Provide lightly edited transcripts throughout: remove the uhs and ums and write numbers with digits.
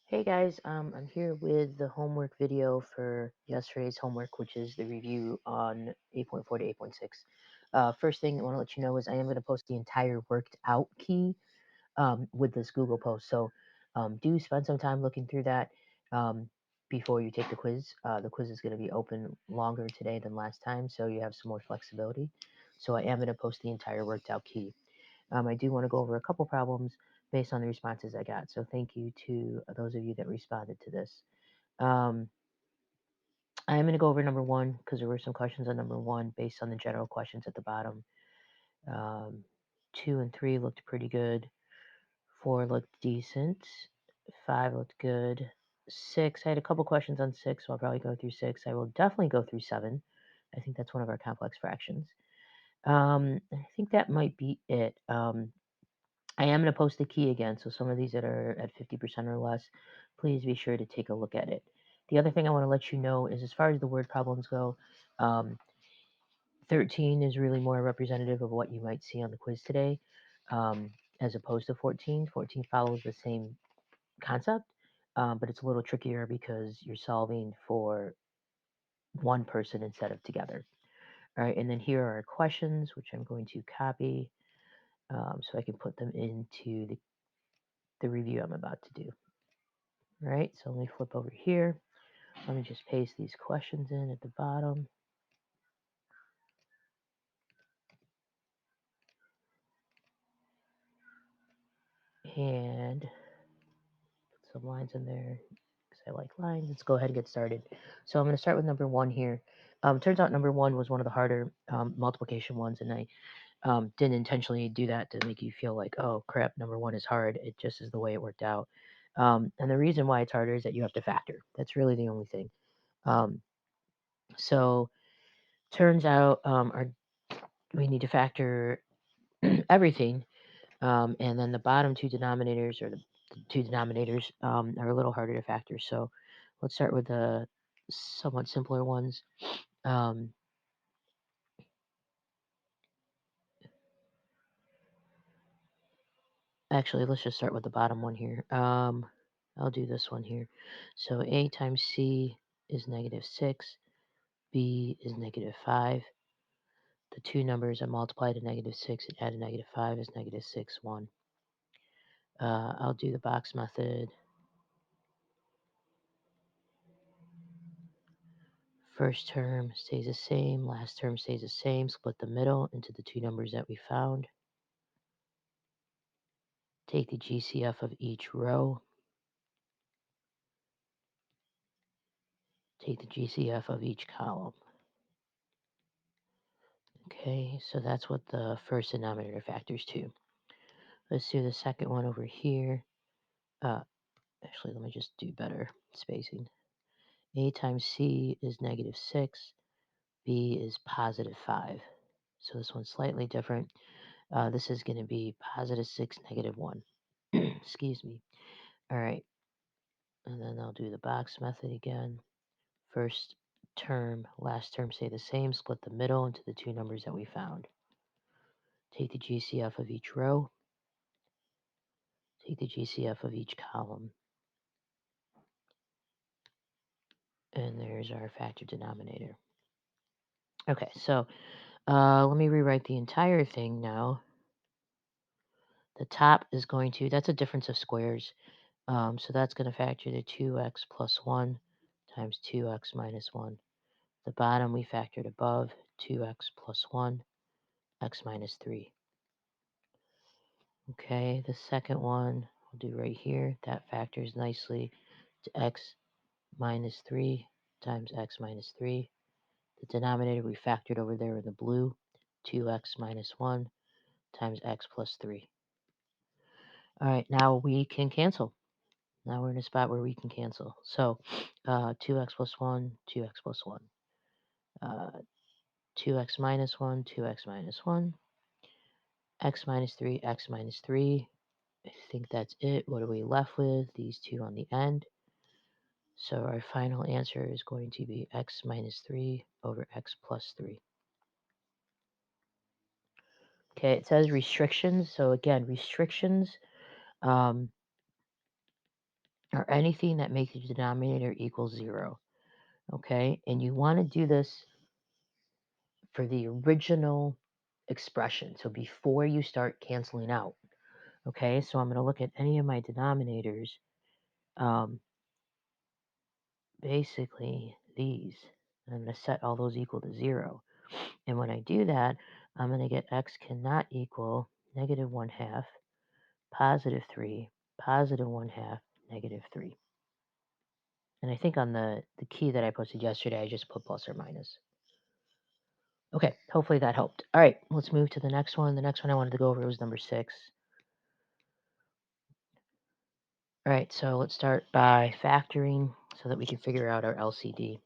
Hey guys, I'm here with the homework video for yesterday's homework, which is the review on 8.4 to 8.6. First thing I want to let you know is I am going to post the entire worked out key with this Google post. So do spend some time looking through that before you take the quiz. The quiz is going to be open longer today than last time, so you have some more flexibility. So I am going to post the entire worked out key. I do want to go over a couple problems based on the responses I got. So thank you to those of you that responded to this. Um, I am going to go over number one because there were some questions on number one based on the general questions at the bottom. Um, two and three looked pretty good. Four looked decent. Five looked good. Six, I had a couple questions on six, so I'll probably go through six. I will definitely go through seven. I think that's one of our complex fractions. I think that might be it. I am going to post the key again, so some of these that are at 50% or less, please be sure to take a look at it. The other thing I want to let you know is as far as the word problems go, um, 13 is really more representative of what you might see on the quiz today, as opposed to 14. 14 follows the same concept, but it's a little trickier because you're solving for one person instead of together. All right, and then here are our questions, which I'm going to copy so I can put them into the review I'm about to do. All right, so let me flip over here. Let me just paste these questions in at the bottom. And put some lines in there because I like lines. Let's go ahead and get started. So I'm going to start with number one here. Turns out number one was one of the harder multiplication ones, and I didn't intentionally do that to make you feel like, oh crap, number one is hard. It just is the way it worked out. And the reason why it's harder is that you have to factor. That's really the only thing. So turns out we need to factor everything. And then the bottom two denominators, or the two denominators, are a little harder to factor. So let's start with the somewhat simpler ones. Um, Actually, let's just start with the bottom one here. I'll do this one here. So A times C is -6. B is -5. The two numbers I multiplied to -6 and added -5 is -6, 1. I'll do the box method. First term stays the same, last term stays the same. Split the middle into the two numbers that we found. Take the GCF of each row. Take the GCF of each column. Okay, so that's what the first denominator factors to. Let's do the second one over here. Actually, let me just do better spacing. A times C is -6. B is +5. So this one's slightly different. This is going to be +6, -1. Excuse me. All right. And then I'll do the box method again. First term, last term stay the same. Split the middle into the two numbers that we found. Take the GCF of each row. Take the GCF of each column. And there's our factor denominator. Okay, so let me rewrite the entire thing now. The top is going to, that's a difference of squares. So that's going to factor to 2x plus 1 times 2x minus 1. The bottom we factored above, 2x plus 1, x minus 3. Okay, the second one I'll do right here. That factors nicely to x minus 3 times x minus 3. The denominator we factored over there in the blue, 2x minus 1 times x plus 3. All right, now we can cancel. Now we're in a spot where we can cancel. So 2x plus 1, 2x plus 1. 2x minus 1, 2x minus 1. X minus 3, x minus 3. I think that's it. What are we left with? These two on the end. So our final answer is going to be x minus 3 over x plus 3. Okay, it says restrictions. So again, restrictions. or anything that makes the denominator equal 0. Okay, and you want to do this for the original expression. So before you start canceling out. Okay, so I'm going to look at any of my denominators, um, basically these. I'm going to set all those equal to 0. And when I do that, I'm going to get x cannot equal negative 1 half, positive 3, positive 1 half, negative 3. And I think on the key that I posted yesterday, I just put plus or minus. Okay, hopefully that helped. All right, let's move to the next one. The next one I wanted to go over was number 6. All right, so let's start by factoring so that we can figure out our LCD.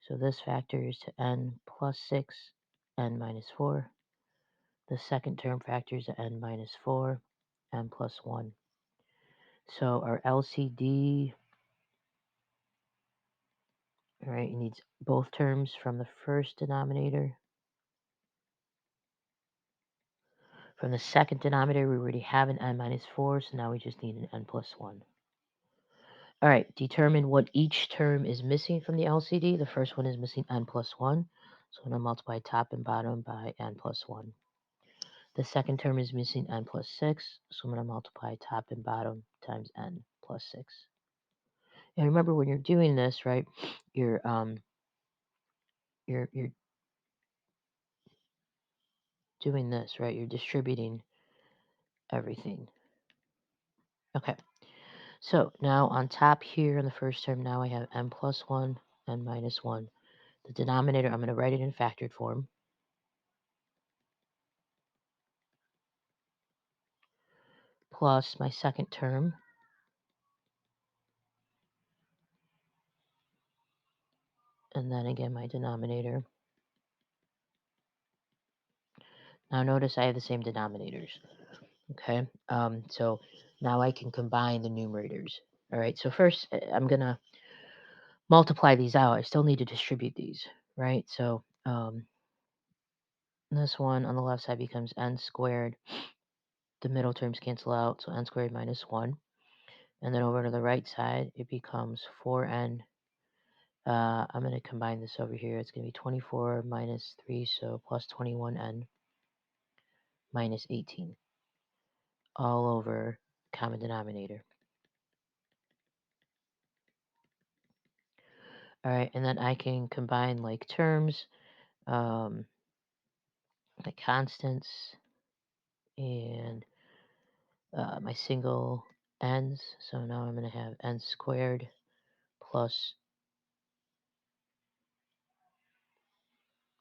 So this factors to n plus 6, n minus 4. The second term factors to n minus 4, n plus 1. So our LCD, all right, it needs both terms from the first denominator. From the second denominator, we already have an n minus 4, so now we just need an n plus 1. All right, determine what each term is missing from the LCD. The first one is missing n plus 1, so I'm going to multiply top and bottom by n plus 1. The second term is missing n plus 6, so I'm going to multiply top and bottom times n plus 6. And remember, when you're doing this, right, you're doing this, right? You're distributing everything. Okay. So now on top here in the first term, now I have n plus 1, n minus 1. The denominator, I'm going to write it in factored form. Plus my second term. And then again, my denominator. Now notice I have the same denominators. Okay. So now I can combine the numerators. All right. So first, I'm going to multiply these out. I still need to distribute these, right? So this one on the left side becomes n squared. The middle terms cancel out, so n squared minus 1. And then over to the right side, it becomes 4n. I'm going to combine this over here. It's going to be 24 minus 3, so plus 21n minus 18, all over common denominator. All right, and then I can combine like terms, like constants, and my single n's. So now I'm going to have n squared plus,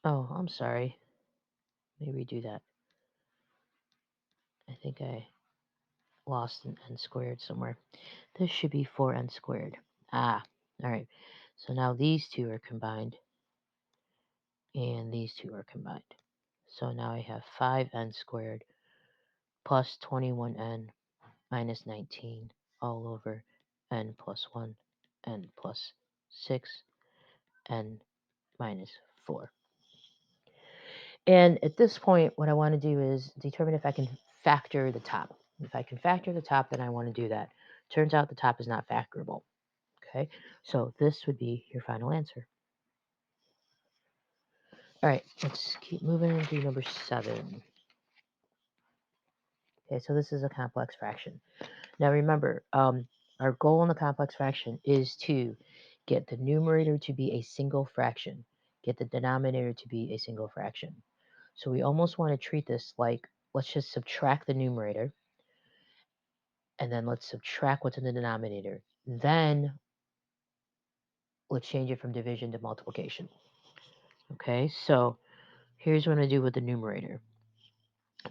oh, I'm sorry. Let me redo that. I think I lost an n squared somewhere. This should be 4n squared. Ah, all right. So now these two are combined, and these two are combined. So now I have 5n squared plus 21n minus 19 all over n plus 1, n plus 6, n minus 4. And at this point, what I want to do is determine if I can factor the top. If I can factor the top, then I want to do that. Turns out the top is not factorable. Okay, so this would be your final answer. All right, let's keep moving to number 7. Okay, so this is a complex fraction. Now remember, our goal in the complex fraction is to get the numerator to be a single fraction, get the denominator to be a single fraction. So we almost want to treat this like, let's just subtract the numerator, and then let's subtract what's in the denominator. Then let's change it from division to multiplication. Okay, so here's what I'm going to do with the numerator.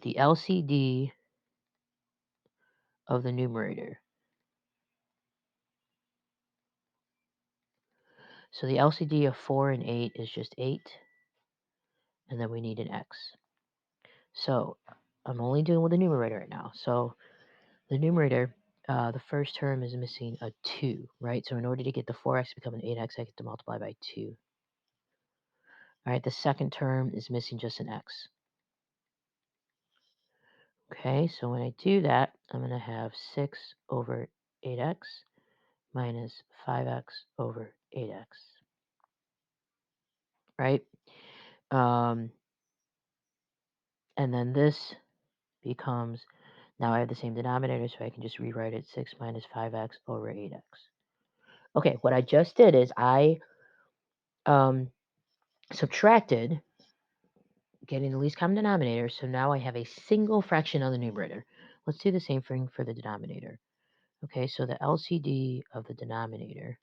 The LCD of the numerator. So the LCD of 4 and 8 is just 8, and then we need an x. So I'm only doing with the numerator right now. So the numerator, the first term is missing a 2, right? So in order to get the 4x to become an 8x, I get to multiply by 2. All right, the second term is missing just an x. Okay, so when I do that, I'm going to have 6 over 8x minus 5x over 8x, right? And then this becomes, now I have the same denominator, so I can just rewrite it 6 minus 5x over 8x. Okay, what I just did is I subtracted, getting the least common denominator, so now I have a single fraction on the numerator. Let's do the same thing for the denominator. Okay, so the LCD of the denominator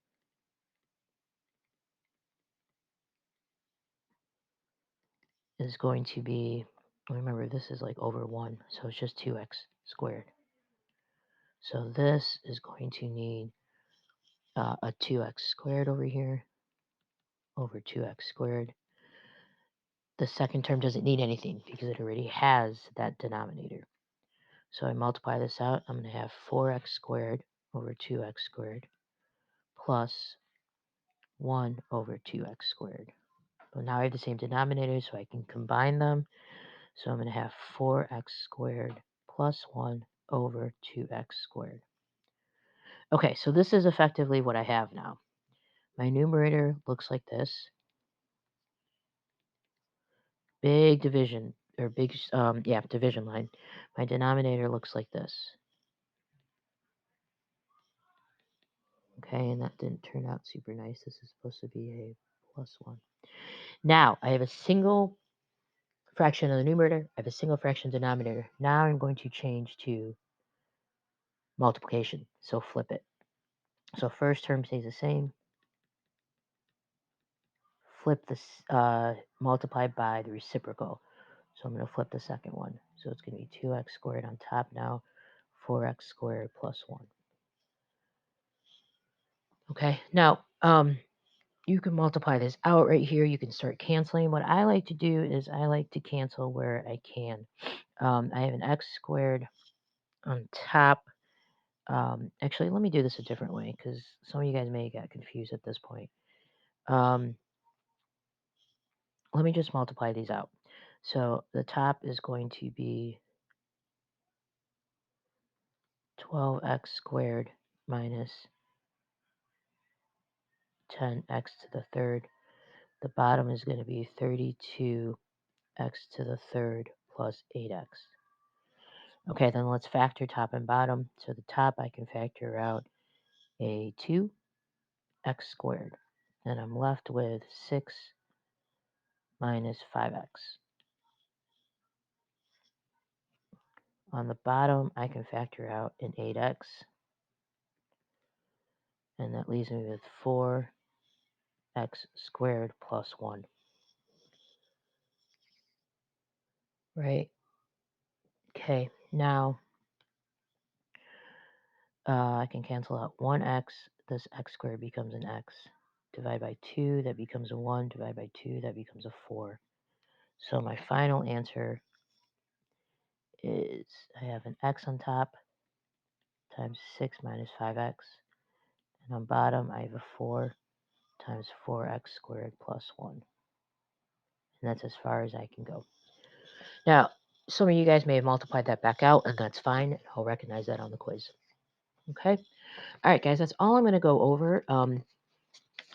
is going to be, remember this is like over 1, so it's just 2x squared. So this is going to need a 2x squared over here over 2x squared. The second term doesn't need anything because it already has that denominator. So I multiply this out, I'm going to have 4x squared over 2x squared plus 1 over 2x squared. But now I have the same denominator, so I can combine them. So I'm going to have 4x squared plus 1 over 2x squared. Okay, so this is effectively what I have now. My numerator looks like this. Big division, or big, division line. My denominator looks like this. Okay, and that didn't turn out super nice. This is supposed to be a plus 1. Now, I have a single fraction of the numerator. I have a single fraction denominator. Now I'm going to change to multiplication. So flip it. So first term stays the same. Flip this, multiplied by the reciprocal. So I'm going to flip the second one. So it's going to be 2x squared on top now, 4x squared plus 1. Okay, now you can multiply this out right here. You can start canceling. What I like to do is I like to cancel where I can. I have an x squared on top. Actually, let me do this a different way because some of you guys may get confused at this point. Let me just multiply these out. So the top is going to be 12x squared minus 10x to the third. The bottom is going to be 32x to the third plus 8x. Okay, then let's factor top and bottom. So the top I can factor out a 2x squared. And I'm left with 6 minus 5x. On the bottom, I can factor out an 8x. And that leaves me with 4x squared plus 1. Right? Okay, now I can cancel out 1x. This x squared becomes an x. Divide by 2, that becomes a 1. Divide by 2, that becomes a 4. So my final answer is I have an x on top times 6 minus 5x. And on bottom, I have a 4 times 4x squared plus 1. And that's as far as I can go. Now, some of you guys may have multiplied that back out, and that's fine. I'll recognize that on the quiz. Okay? All right, guys, that's all I'm going to go over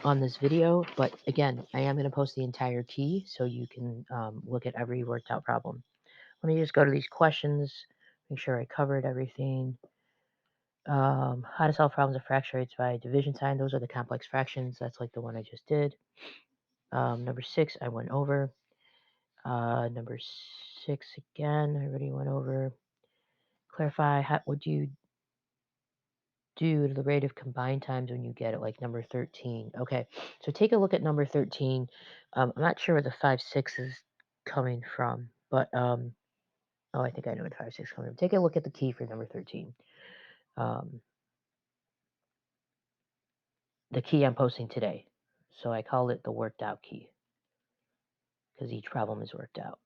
on this video. But again, I am going to post the entire key so you can look at every worked out problem. Let me just go to these questions, make sure I covered everything. How to solve problems of fraction rates by division sign. Those are the complex fractions. That's like the one I just did. Number 6, I went over. Number 6 again, I already went over. Clarify, how would you do the rate of combined times when you get it, like number 13. Okay, so take a look at number 13. I'm not sure where the 5, 6 is coming from, but, oh, I think I know where the 5, 6 is coming from. Take a look at the key for number 13. The key I'm posting today. So I call it the worked out key because each problem is worked out.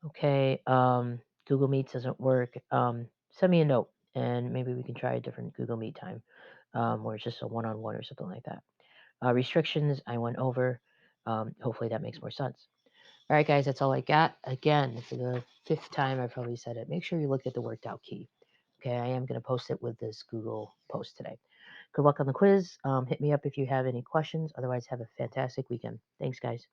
Okay, Google Meets doesn't work. Send me a note and maybe we can try a different Google Meet time where it's just a one-on-one or something like that. Restrictions, I went over. Hopefully that makes more sense. All right, guys, that's all I got. Again, for the 5th time, I probably said it. Make sure you look at the worked out key. Okay, I am going to post it with this Google post today. Good luck on the quiz. Hit me up if you have any questions. Otherwise, have a fantastic weekend. Thanks, guys.